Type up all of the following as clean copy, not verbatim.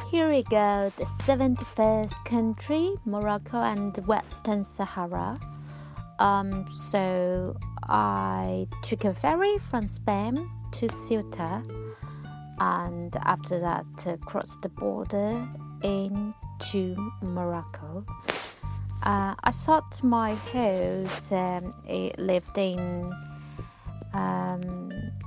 Here we go, the 71st country, Morocco and Western Sahara. So I took a ferry from Spain to Ceuta, and after that crossed the border into Morocco. I thought my host lived in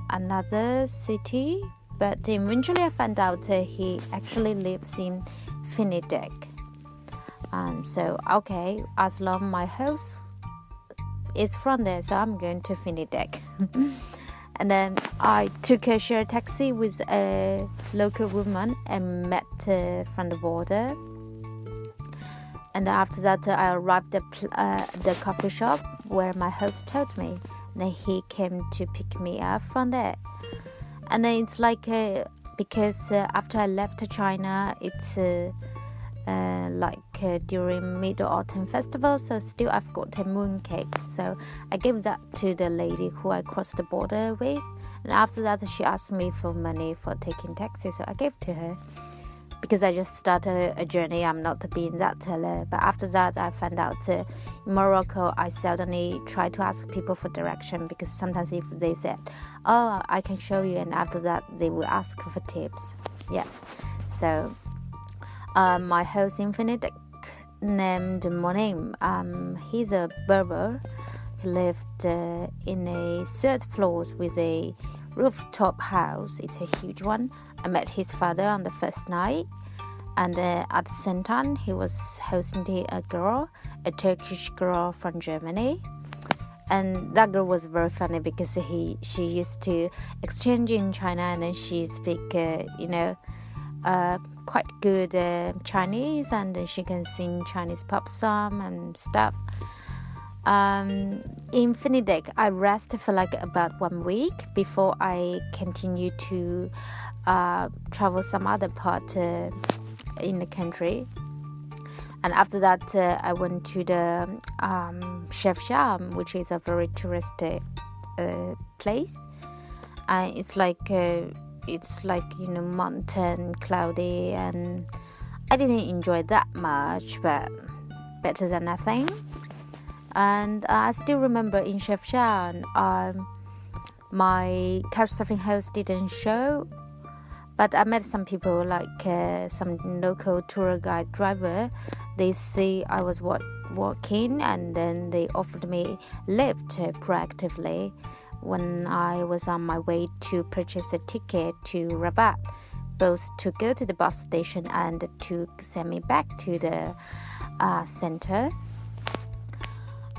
another city, but eventually I found out he actually lives in Finidec. So okay, as long my house is from there, so I'm going to Finidec. And then I took a shared taxi with a local woman and met from the border. And after that, I arrived at the coffee shop where my host told me. And then he came to pick me up from there. And then it's like, because after I left China, it's during Mid-Autumn Festival, so still I've got a mooncake. So I gave that to the lady who I crossed the border with. And after that, she asked me for money for taking taxi, so I gave to her. Because I just started a journey, I'm not being that teller. But after that, I found out in Morocco, I suddenly try to ask people for direction, because sometimes if they said, oh, I can show you, and after that, they will ask for tips. Yeah. So my host in Finidec named Monim. He's a Berber. He lived in a third floor with a rooftop house. It's a huge one. I met his father on the first night, and at the same time he was hosting a girl, a Turkish girl from Germany. And that girl was very funny because she used to exchange in China, and then she speak quite good Chinese, and then she can sing Chinese pop song and stuff. In Finidec, I rested for like about 1 week before I continued to travel some other part in the country. And after that, I went to the Chefchaouen, which is a very touristic place. It's like mountain, cloudy, and I didn't enjoy that much, but better than nothing. And I still remember in Chefchaouen, my couchsurfing host didn't show, but I met some people, like some local tour guide driver. They see I was walking, and then they offered me lift proactively when I was on my way to purchase a ticket to Rabat, both to go to the bus station and to send me back to the center.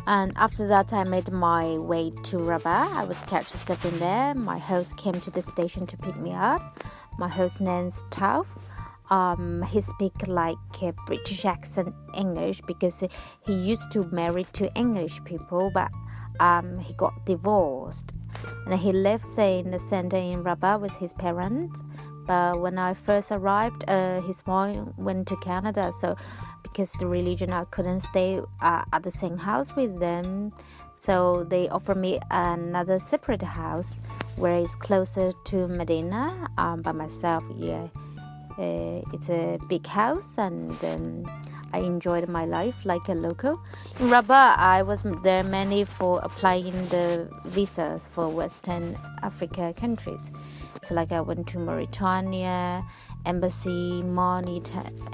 And after that, I made my way to Rabat. I was couchsurfing there. My host came to the station to pick me up. My host name's Tauf. He speaks like a British accent English because he used to marry to English people, but he got divorced. And he lives in the center in Rabat with his parents. But when I first arrived, his mom went to Canada, so because the religion, I couldn't stay at the same house with them. So they offered me another separate house where it's closer to Medina by myself. Yeah, it's a big house, and I enjoyed my life like a local. In Rabat, I was there mainly for applying the visas for Western Africa countries. So like I went to Mauritania embassy,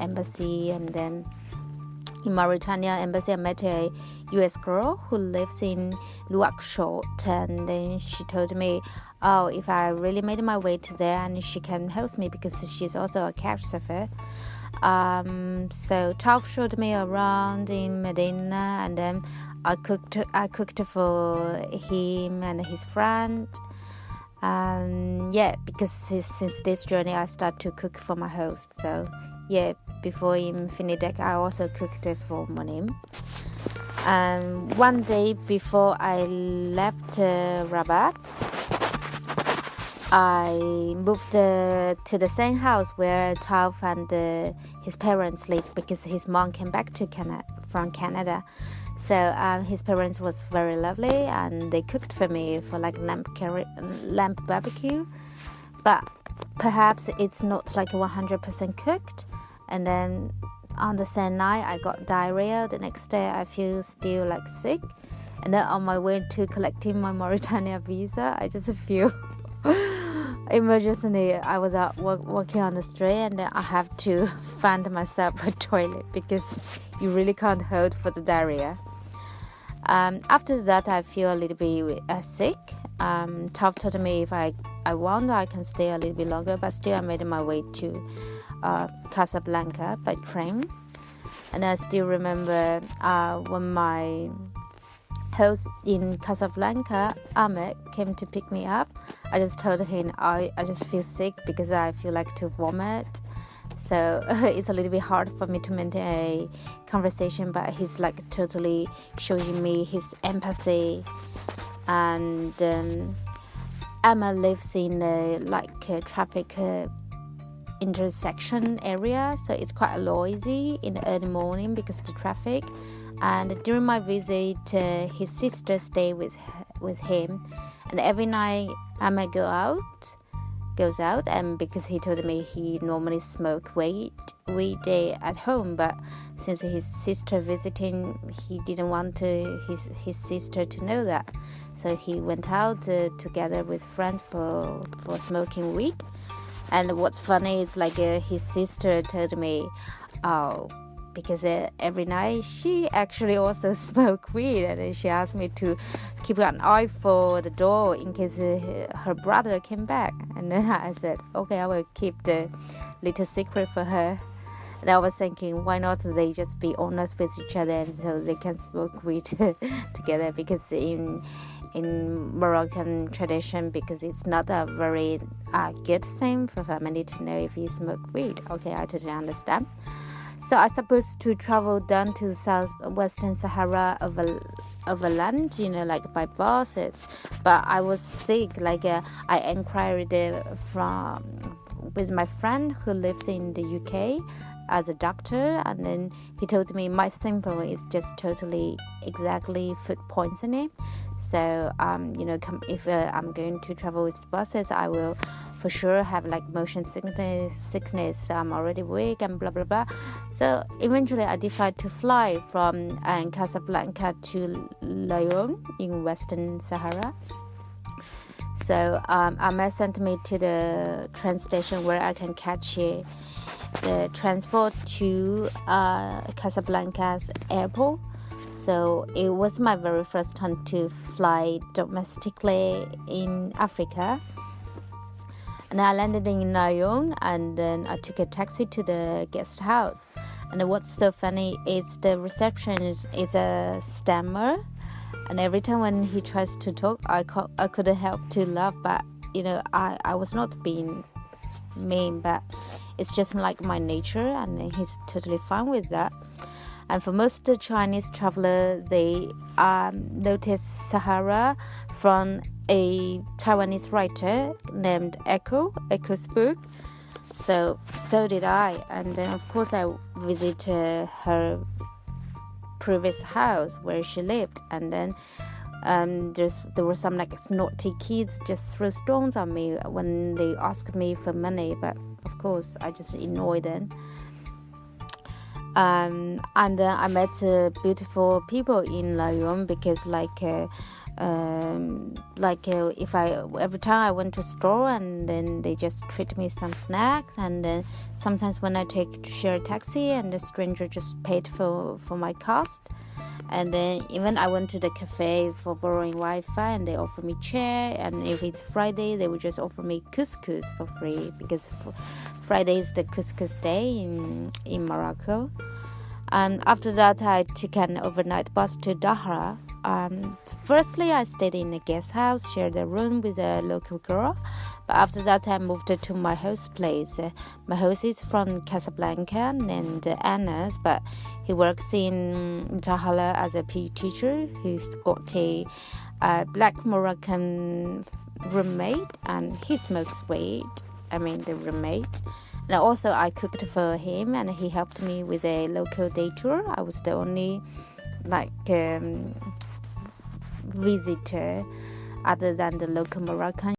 embassy, and then in Mauritania embassy I met a US girl who lives in Nouakchott, and then she told me, oh, if I really made my way to there, and she can host me because she's also a couchsurfer. So Tauf showed me around in Medina, and then I cooked for him and his friend. Because since this journey I started to cook for my host. So yeah, before in Finidec I also cooked for Monim. One day before I left Rabat, I moved to the same house where Tauf and his parents lived, because his mom came back to from Canada. So his parents was very lovely, and they cooked for me for like lamb barbecue. But perhaps it's not like 100% cooked. And then on the same night, I got diarrhea. The next day, I feel still like sick. And then on my way to collecting my Mauritania visa, I just feel emergency. I was out walking on the street, and then I have to find myself a toilet because you really can't hold for the diarrhea. After that, I feel a little bit sick. Tav told me if I want, I can stay a little bit longer, but still I made my way to Casablanca by train. And I still remember when my host in Casablanca, Ahmed, came to pick me up. I just told him I just feel sick because I feel like to vomit. So it's a little bit hard for me to maintain a conversation, but he's like totally showing me his empathy. And Emma lives in a traffic intersection area, so it's quite noisy in the early morning because of the traffic. And during my visit, his sister stayed with him, and every night Emma goes out, and because he told me he normally smoke weed at home, but since his sister visiting, he didn't want his sister to know that, so he went out together with friends for smoking weed. And what's funny is his sister told me, because every night she actually also smoke weed, and she asked me to keep an eye for the door in case her brother came back. And then I said, okay, I will keep the little secret for her. And I was thinking, why not they just be honest with each other, and so they can smoke weed together, because in Moroccan tradition, because it's not a very good thing for family to know if you smoke weed. Okay, I totally understand. So I supposed to travel down to Western Sahara overland, by buses. But I was sick. I inquired with my friend who lives in the UK as a doctor, and then he told me my symptom is just totally exactly food poisoning. So if I'm going to travel with buses, I will for sure have motion sickness. I'm already weak and blah blah blah. So eventually I decided to fly from Casablanca to Lyon in Western Sahara. So Ahmed sent me to the train station where I can catch the transport to Casablanca's airport. So it was my very first time to fly domestically in Africa. And I landed in Lyon, and then I took a taxi to the guest house. And what's so funny is the receptionist is a stammer, and every time when he tries to talk, I couldn't help to laugh. But I was not being mean, but it's just like my nature, and he's totally fine with that. And for most of the Chinese travelers, they notice Sahara from a Taiwanese writer named Echo's book. So did I. And then of course I visited her previous house where she lived, and then there were some naughty kids just throw stones on me when they asked me for money, but of course I just ignored them. And I met beautiful people in Lyon, because if every time I went to store, and then they just treat me some snacks, and then sometimes when I take to share a taxi, and the stranger just paid for my cost. And then even I went to the cafe for borrowing Wi-Fi, and they offer me chair, and if it's Friday, they would just offer me couscous for free, because Friday is the couscous day in Morocco. And after that, I took an overnight bus to Dahra. Firstly, I stayed in a guest house, shared a room with a local girl. But after that, I moved to my host place. My host is from Casablanca, named Anas, but he works in Dahra as a PE teacher. He's got a black Moroccan roommate, and he smokes weed. The roommate. And also I cooked for him, and he helped me with a local day tour. I was the only visitor other than the local Moroccan.